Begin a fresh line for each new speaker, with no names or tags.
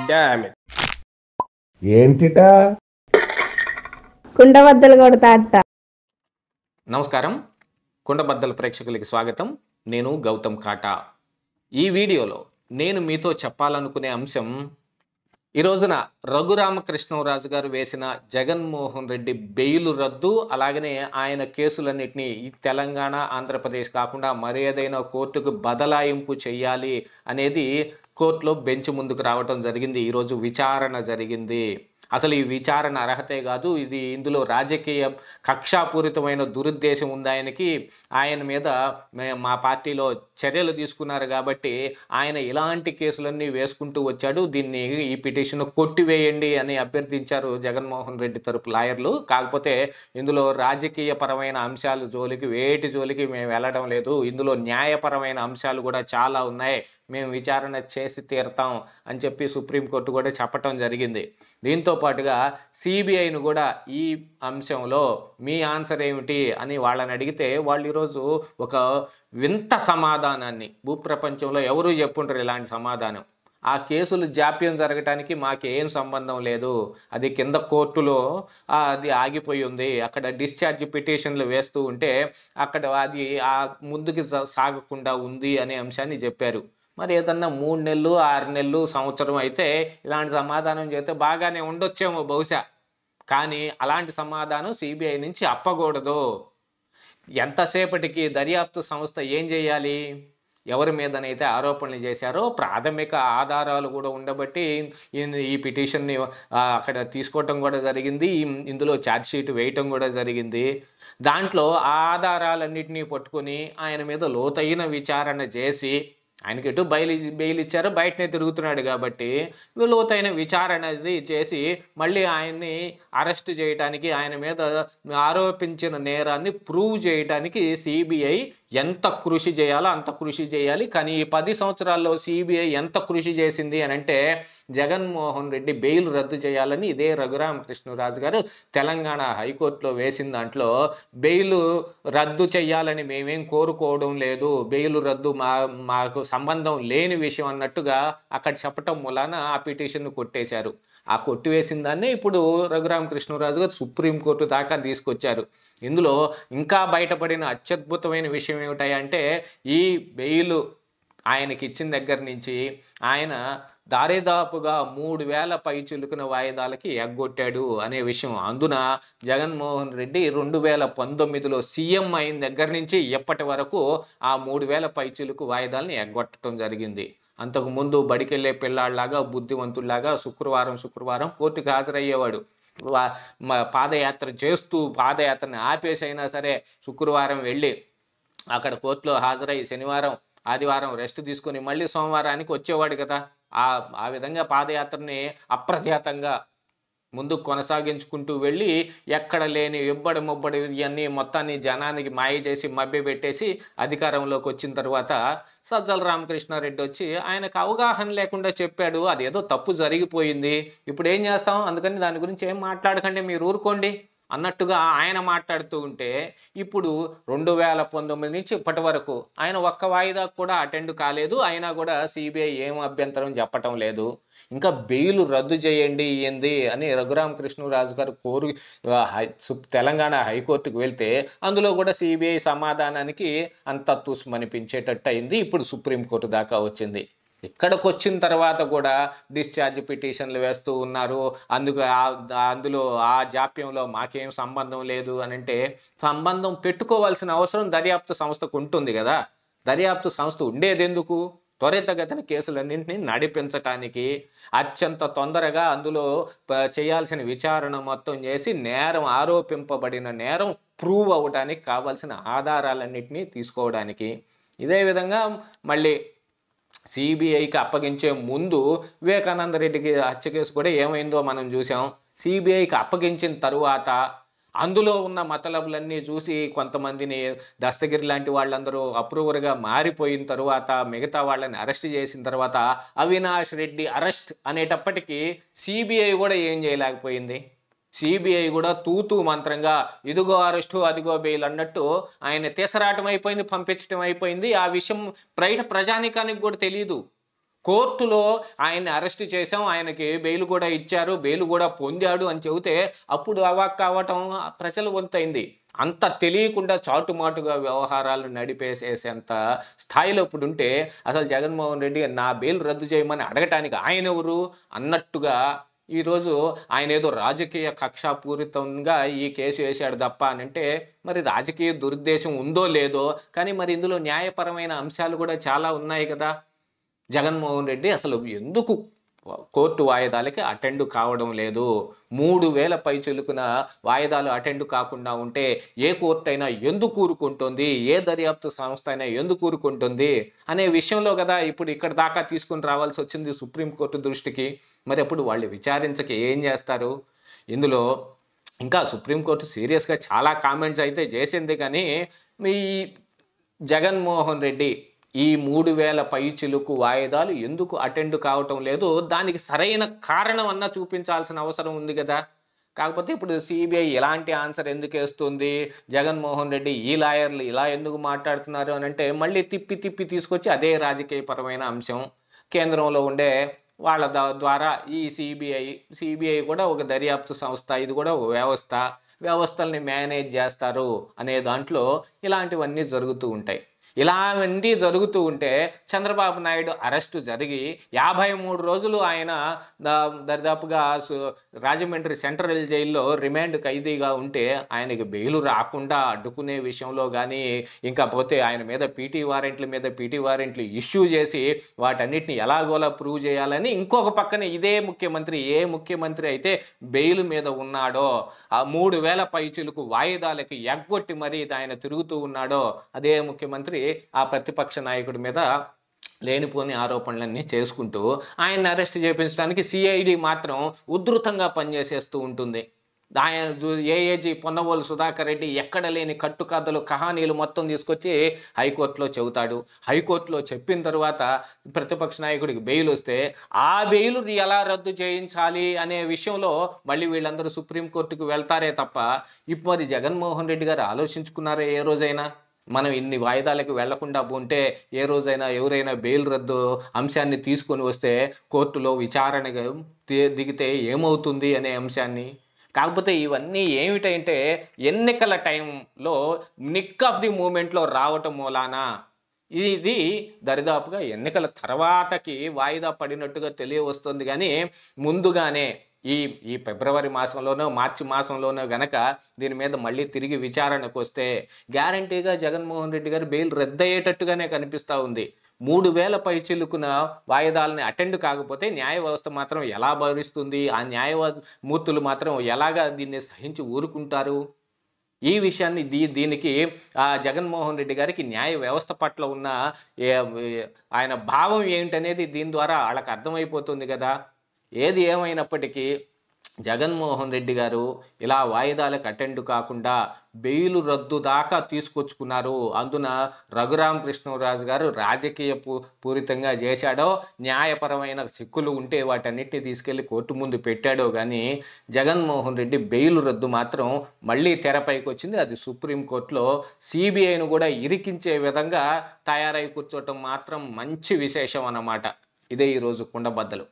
Damn it.
ఏంటిటా
కుండబద్దలు కొడతా అత్త.
నమస్కారం, కుండబద్దల ప్రేక్షకులకి స్వాగతం. నేను గౌతమ్ కాటా. ఈ వీడియోలో నేను మీతో చెప్పాలనుకునే అంశం, ఈ రోజున రఘురామకృష్ణరాజు గారు వేసిన జగన్మోహన్ రెడ్డి బెయిల్ రద్దు, అలాగనే ఆయన కేసులన్నింటినీ ఈ తెలంగాణ, ఆంధ్రప్రదేశ్ కాకుండా మరి ఏదైనా కోర్టుకు బదలాయింపు చేయాలి అనేది కోర్టులో బెంచ్ ముందుకు రావటం జరిగింది. ఈరోజు విచారణ జరిగింది. అసలు ఈ విచారణ అర్హతే కాదు, ఇందులో రాజకీయ కక్షాపూరితమైన దురుద్దేశం ఉంది ఆయనకి. ఆయన మీద మా పార్టీలో చర్యలు తీసుకున్నారు కాబట్టి ఆయన ఇలాంటి కేసులన్నీ వేసుకుంటూ వచ్చాడు. దీన్ని ఈ పిటిషన్ కొట్టివేయండి అని అభ్యర్థించారు జగన్మోహన్ రెడ్డి తరపు లాయర్లు. కాకపోతే ఇందులో రాజకీయ పరమైన అంశాలు వేటి జోలికి మేము వెళ్ళడం లేదు. ఇందులో న్యాయపరమైన అంశాలు కూడా చాలా ఉన్నాయి, మేము విచారణ చేసి తీరుతాం అని చెప్పి సుప్రీంకోర్టు కూడా చెప్పటం జరిగింది. దీంతో పాటుగా సిబిఐను కూడా ఈ అంశంలో మీ ఆన్సర్ ఏమిటి అని వాళ్ళని అడిగితే వాళ్ళు ఈరోజు ఒక వింత సమాధానాన్ని, భూప్రపంచంలో ఎవరూ చెప్పుంటారు ఇలాంటి సమాధానం. ఆ కేసులు జాప్యం జరగటానికి మాకేం సంబంధం లేదు, అది కింద కోర్టులో అది ఆగిపోయి ఉంది, అక్కడ డిశ్చార్జ్ పిటిషన్లు వేస్తూ ఉంటే అక్కడ అది ముందుకు సాగకుండా ఉంది అనే అంశాన్ని చెప్పారు. మరి ఏదన్నా 3 నెలలు, 6 నెలలు, సంవత్సరం అయితే ఇలాంటి సమాధానం చేస్తే బాగానే ఉండొచ్చేమో బహుశా. కానీ అలాంటి సమాధానం సిబిఐ నుంచి అప్పకూడదు. ఎంతసేపటికి దర్యాప్తు సంస్థ ఏం చేయాలి? ఎవరి మీదనైతే ఆరోపణలు చేశారో ప్రాథమిక ఆధారాలు కూడా ఉండబట్టి ఈ పిటిషన్ని అక్కడ తీసుకోవటం కూడా జరిగింది. ఇందులో ఛార్జ్షీట్ వేయటం కూడా జరిగింది. దాంట్లో ఆ ఆధారాలన్నింటినీ పట్టుకొని ఆయన మీద లోతైన విచారణ చేసి, ఆయనకి ఎటు బెయిల్ ఇచ్చారో బయటనే తిరుగుతున్నాడు కాబట్టి లోతైన విచారణ చేసి మళ్ళీ ఆయన్ని అరెస్ట్ చేయడానికి, ఆయన మీద ఆరోపించిన నేరాన్ని ప్రూవ్ చేయడానికి సిబిఐ ఎంత కృషి చేయాలో అంత కృషి చేయాలి. కానీ ఈ 10 సంవత్సరాల్లో సిబిఐ ఎంత కృషి చేసింది అని అంటే, జగన్మోహన్ రెడ్డి బెయిల్ రద్దు చేయాలని ఇదే రఘురామకృష్ణరాజు గారు తెలంగాణ హైకోర్టులో వేసిన దాంట్లో బెయిల్ రద్దు చేయాలని మేమేం కోరుకోవడం లేదు, బెయిల్ రద్దు మాకు సంబంధం లేని విషయం అన్నట్టుగా అక్కడ చెప్పటం మూలాన ఆ పిటిషన్ను కొట్టేశారు. ఆ కొట్టివేసిన దాన్ని ఇప్పుడు రఘురామకృష్ణరాజు గారు సుప్రీంకోర్టు దాకా తీసుకొచ్చారు. ఇందులో ఇంకా బయటపడిన అత్యద్భుతమైన విషయం ఏమిటంటే, ఈ బెయిల్ ఆయనకి ఇచ్చిన దగ్గర నుంచి ఆయన దాదాపుగా 3,000 పైచిలుకున్న వాయిదాలకి ఎగ్గొట్టాడు అనే విషయం. అందున జగన్మోహన్ రెడ్డి 2019లో సీఎం అయిన దగ్గర నుంచి ఇప్పటి వరకు ఆ 3,000 పైచిలుకు వాయిదాలని ఎగ్గొట్టడం జరిగింది. అంతకుముందు బడికెళ్ళే పిల్లాళ్ళలాగా, బుద్ధివంతుల్లాగా శుక్రవారం కోర్టుకు హాజరయ్యేవాడు. పాదయాత్ర చేస్తూ పాదయాత్రని ఆపేసైనా సరే శుక్రవారం వెళ్ళి అక్కడ కోర్టులో హాజరై శనివారం, ఆదివారం రెస్ట్ తీసుకొని మళ్ళీ సోమవారానికి వచ్చేవాడు కదా. ఆ విధంగా పాదయాత్రని అప్రతిహతంగా ముందుకు కొనసాగించుకుంటూ వెళ్ళి ఎక్కడ లేని ఇబ్బడి ముబ్బడి ఇవన్నీ మొత్తాన్ని జనానికి మాయ చేసి మభ్యపెట్టేసి అధికారంలోకి వచ్చిన తర్వాత సజ్జల రామకృష్ణారెడ్డి వచ్చి ఆయనకు అవగాహన లేకుండా చెప్పాడు, అదేదో తప్పు జరిగిపోయింది, ఇప్పుడు ఏం చేస్తాం, అందుకని దాని గురించి ఏం మాట్లాడకండి, మీరు ఊరుకోండి అన్నట్టుగా ఆయన మాట్లాడుతూ ఉంటే, ఇప్పుడు 2019 నుంచి ఇప్పటి వరకు ఆయన ఒక్క వాయిదా కూడా అటెండ్ కాలేదు. అయినా కూడా సిబిఐ ఏం అభ్యంతరం చెప్పటం లేదు. ఇంకా బెయిల్ రద్దు చేయండి ఏంది అని రఘురామకృష్ణరాజు గారు తెలంగాణ హైకోర్టుకు వెళ్తే అందులో కూడా సిబిఐ సమాధానానికి అంత తుస్మనిపించేటట్టు అయింది. ఇప్పుడు సుప్రీంకోర్టు దాకా వచ్చింది. ఇక్కడికి వచ్చిన తర్వాత కూడా డిశ్చార్జ్ పిటిషన్లు వేస్తూ ఉన్నారు. అందులో ఆ జాప్యంలో మాకేం సంబంధం లేదు అని అంటే, సంబంధం పెట్టుకోవాల్సిన అవసరం దర్యాప్తు సంస్థకు ఉంటుంది కదా. దర్యాప్తు సంస్థ ఉండేది ఎందుకు? త్వరితగతిన కేసులన్నింటినీ నడిపించటానికి, అత్యంత తొందరగా అందులో చేయాల్సిన విచారణ మొత్తం చేసి ఆరోపింపబడిన నేరం ప్రూవ్ అవ్వడానికి కావాల్సిన ఆధారాలన్నింటినీ తీసుకోవడానికి. ఇదే విధంగా మళ్ళీ సిబిఐకి అప్పగించే ముందు వివేకానంద రెడ్డికి హత్య కేసు కూడా ఏమైందో మనం చూసాం. సిబిఐకి అప్పగించిన తరువాత అందులో ఉన్న మతలబులన్నీ చూసి కొంతమందిని, దస్తగిరి లాంటి వాళ్ళందరూ అప్రూవర్గా మారిపోయిన తర్వాత మిగతా వాళ్ళని అరెస్ట్ చేసిన తర్వాత అవినాష్ రెడ్డి అరెస్ట్ అనేటప్పటికీ సిబిఐ కూడా ఏం చేయలేకపోయింది. సిబిఐ కూడా తూతూ మంత్రంగా ఇదిగో అరెస్టు అదిగో బెయిల్ అన్నట్టు ఆయన తీసరాటం అయిపోయింది, పంపించడం అయిపోయింది. ఆ విషయం ప్రజానీకానికి కూడా తెలియదు. కోర్టులో ఆయన్ని అరెస్ట్ చేశాం, ఆయనకి బెయిల్ కూడా ఇచ్చారు, బెయిల్ కూడా పొందాడు అని చెబితే అప్పుడు అవాక్ కావటం ప్రజల వంతైంది. అంత తెలియకుండా చాటుమాటుగా వ్యవహారాలు నడిపేసేసేంత స్థాయిలో ఇప్పుడు ఉంటే అసలు జగన్మోహన్ రెడ్డి నా బెయిల్ రద్దు చేయమని అడగటానికి ఆయన ఎవరు అన్నట్టుగా ఈరోజు ఆయన ఏదో రాజకీయ కక్షాపూరితంగా ఈ కేసు వేశాడు తప్ప అని అంటే మరి రాజకీయ దురుద్దేశం ఉందో లేదో, కానీ మరి ఇందులో న్యాయపరమైన అంశాలు కూడా చాలా ఉన్నాయి కదా. జగన్మోహన్ రెడ్డి అసలు ఎందుకు కోర్టు వాయిదాలకి అటెండ్ కావడం లేదు? 3000 పైచిలుకున వాయిదాలు అటెండ్ కాకుండా ఉంటే ఏ కోర్టు అయినా ఎందుకు ఊరుకుంటుంది, ఏ దర్యాప్తు సంస్థ అయినా ఎందుకు ఊరుకుంటుంది అనే విషయంలో కదా ఇప్పుడు ఇక్కడ దాకా తీసుకుని రావాల్సి వచ్చింది సుప్రీంకోర్టు దృష్టికి. మరి అప్పుడు వాళ్ళు విచారించక ఏం చేస్తారు? ఇందులో ఇంకా సుప్రీంకోర్టు సీరియస్గా చాలా కామెంట్స్ అయితే చేసింది, కానీ మీ జగన్మోహన్ రెడ్డి ఈ 3000 పైచిలుకు వాయిదాలు ఎందుకు అటెండ్ కావటం లేదు, దానికి సరైన కారణం అన్నా చూపించాల్సిన అవసరం ఉంది కదా. కాకపోతే ఇప్పుడు సిబిఐ ఎలాంటి ఆన్సర్ ఎందుకు వేస్తుంది, జగన్మోహన్ రెడ్డి ఈ లాయర్లు ఇలా ఎందుకు మాట్లాడుతున్నారు అని అంటే మళ్ళీ తిప్పి తిప్పి తీసుకొచ్చి అదే రాజకీయపరమైన అంశం. కేంద్రంలో ఉండే వాళ్ళ ద్వారా ఈ సిబిఐ కూడా ఒక దర్యాప్తు సంస్థ, ఇది కూడా ఒక వ్యవస్థల్ని మేనేజ్ చేస్తారు అనే దాంట్లో ఇలాంటివన్నీ జరుగుతూ ఉంటాయి. ఇలాంటి జరుగుతూ ఉంటే చంద్రబాబు నాయుడు అరెస్టు జరిగి 53 రోజులు ఆయన దరిదాపుగా రాజమండ్రి సెంట్రల్ జైల్లో రిమాండ్ ఖైదీగా ఉంటే ఆయనకి బెయిల్ రాకుండా అడ్డుకునే విషయంలో కానీ, ఇంకా పోతే ఆయన మీద పీటీ వారెంట్లు ఇష్యూ చేసి వాటన్నిటిని ఎలాగోలా ప్రూవ్ చేయాలని ఇంకొక పక్కన ఇదే ముఖ్యమంత్రి, ఏ ముఖ్యమంత్రి అయితే బెయిల్ మీద ఉన్నాడో ఆ 3000 పైచిలకు వాయిదాలకి ఎగ్గొట్టి మరీ ఆయన తిరుగుతూ ఉన్నాడో అదే ముఖ్యమంత్రి ఆ ప్రతిపక్ష నాయకుడి మీద లేనిపోని ఆరోపణలన్నీ చేసుకుంటూ ఆయన్ని అరెస్ట్ చేయించడానికి సిఐడి మాత్రం ఉధృతంగా పనిచేసేస్తూ ఉంటుంది. ఆయన ఏఏజీ పొన్నవోలు సుధాకర్ రెడ్డి ఎక్కడ లేని కట్టుకథలు కహానీలు మొత్తం తీసుకొచ్చి హైకోర్టులో చెబుతాడు. హైకోర్టులో చెప్పిన తర్వాత ప్రతిపక్ష నాయకుడికి బెయిల్ వస్తే ఆ బెయిల్ ఎలా రద్దు చేయించాలి అనే విషయంలో మళ్ళీ వీళ్ళందరూ సుప్రీంకోర్టుకు వెళ్తారే తప్ప ఇప్పుడు మరి జగన్మోహన్ రెడ్డి గారు ఆలోచించుకున్నారే ఏ రోజైనా? మనం ఇన్ని వాయిదాలకు వెళ్లకుండా ఉంటే ఏ రోజైనా ఎవరైనా బెయిల్ రద్దు అంశాన్ని తీసుకొని వస్తే కోర్టులో విచారణగా దిగితే ఏమవుతుంది అనే అంశాన్ని. కాకపోతే ఇవన్నీ ఏమిటంటే ఎన్నికల టైంలో నిక్ ఆఫ్ ది మూమెంట్లో రావటం మూలాన ఇది దరిదాపుగా ఎన్నికల తర్వాతకి వాయిదా పడినట్టుగా తెలియవస్తుంది. కానీ ముందుగానే ఈ ఫిబ్రవరి మాసంలోనో మార్చి మాసంలోనో గనక దీని మీద మళ్ళీ తిరిగి విచారణకు వస్తే గ్యారంటీగా జగన్మోహన్ రెడ్డి గారు బెయిల్ రద్దయ్యేటట్టుగానే కనిపిస్తూ ఉంది. 3000 పైచిలుకున వాయిదాలని అటెండ్ కాకపోతే న్యాయ వ్యవస్థ మాత్రం ఎలా భరిస్తుంది? ఆ న్యాయమూర్తులు మాత్రం ఎలాగా దీన్ని సహించి ఊరుకుంటారు? ఈ విషయాన్ని దీనికి జగన్మోహన్ రెడ్డి గారికి న్యాయ వ్యవస్థ పట్ల ఉన్న ఆయన భావం ఏంటనేది దీని ద్వారా వాళ్ళకి అర్థమైపోతుంది కదా. ఏది ఏమైనప్పటికీ జగన్మోహన్ రెడ్డి గారు ఇలా వాయిదాలకు అటెండ్ కాకుండా బెయిల్ రద్దు దాకా తీసుకొచ్చుకున్నారు. అందున రఘురామకృష్ణరాజు గారు రాజకీయ పూరితంగా చేశాడో, న్యాయపరమైన చిక్కులు ఉంటే వాటన్నిటిని తీసుకెళ్లి కోర్టు ముందు పెట్టాడో కానీ జగన్మోహన్ రెడ్డి బెయిల్ రద్దు మాత్రం మళ్ళీ తెరపైకి వచ్చింది. అది సుప్రీంకోర్టులో సిబిఐను కూడా ఇరికించే విధంగా తయారై కూర్చోవటం మాత్రం మంచి విశేషం అన్నమాట. ఇదే ఈరోజు కుండబద్దలు.